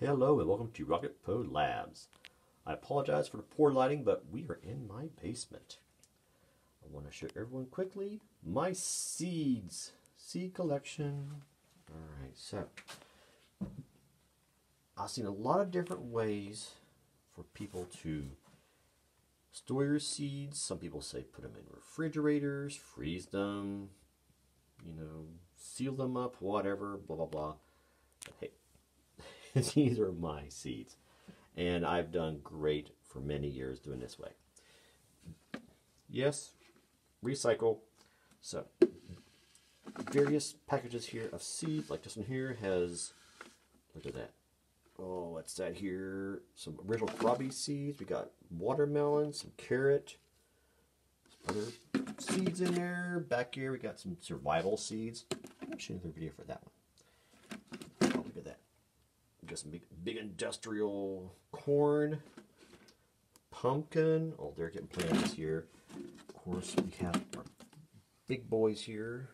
Hello and welcome to Rocket Pro Labs. I apologize for the poor lighting, but we are in my basement. I want to show everyone quickly my seed collection. Alright, so I've seen a lot of different ways for people to store your seeds. Some people say put them in refrigerators, freeze them, seal them up, whatever, blah, blah, blah. But hey, these are my seeds, and I've done great for many years doing this way. Yes, recycle. So, various packages here of seeds, like this one here has, look at that. Oh, what's that here? Some original kohlrabi seeds. We got watermelon, some carrot, some other seeds in there. Back here, we got some survival seeds. I'll show you another video for that one. Oh, look at that. Got some big industrial corn, pumpkin. Oh, they're getting planted this year. Of course, we have our big boys here.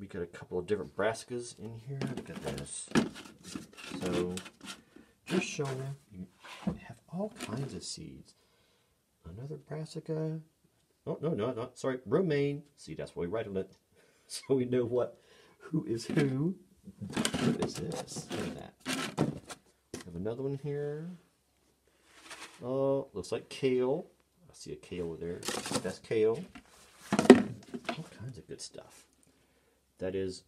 We got a couple of different brassicas in here. Look at this. So, just showing you have all kinds of seeds. Another brassica. Oh, no, sorry, romaine. See, that's why we write on it, so we know who is who. What is this? Look at that. We have another one here. Oh, looks like kale. I see a kale over there. That's kale. All kinds of good stuff. That is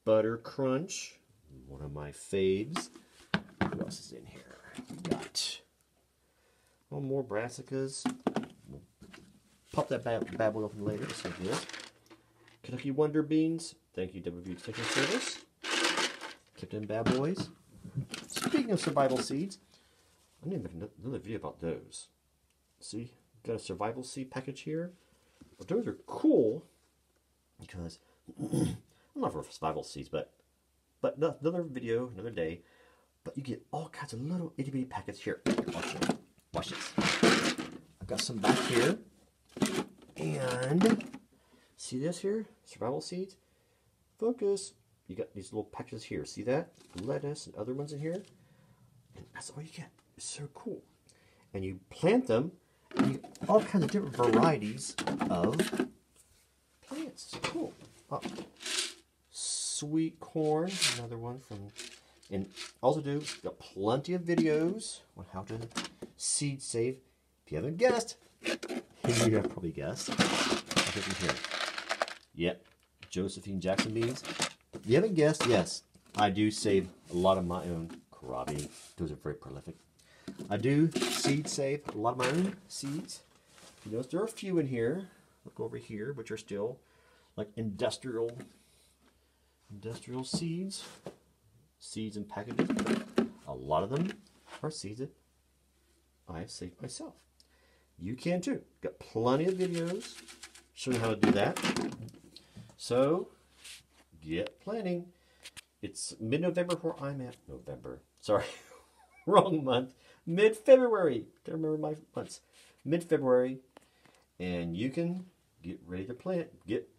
butter crunch, one of my faves. What else is in here? We got more brassicas. We'll pop that bad boy open later. Just like this. Kentucky Wonder Beans. Thank you, WB Extension Service. Kept them bad boys. Speaking of survival seeds, I need to make another video about those. See, got a survival seed package here. But those are cool because I'm not for survival seeds, but another video, another day. But you get all kinds of little itty bitty packets here. Watch this. I've got some back here, and see this here, survival seeds. Focus. You got these little patches here. See that? Lettuce and other ones in here. And that's all you get. It's so cool. And you plant them, and you get all kinds of different varieties of plants. It's cool. Oh, sweet corn, another one from. And also got plenty of videos on how to seed save. If you haven't guessed, you have probably guessed. I'll put them here. Yep, Josephine Jackson beans. If you haven't guessed, yes, I do save a lot of my own kohlrabi. Those are very prolific. I do seed save a lot of my own seeds. You notice there are a few in here. Look over here, which are still like industrial seeds. Seeds and packages. A lot of them are seeds that I have saved myself. You can too. Got plenty of videos showing how to do that. So, get planning. It's mid-November where I'm at. November. Sorry. Wrong month. Mid-February. Can't remember my months. Mid-February. And you can get ready to plant. Get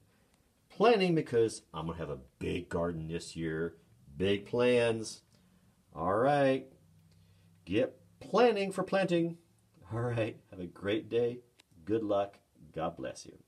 planning because I'm going to have a big garden this year. Big plans. All right. Get planning for planting. All right. Have a great day. Good luck. God bless you.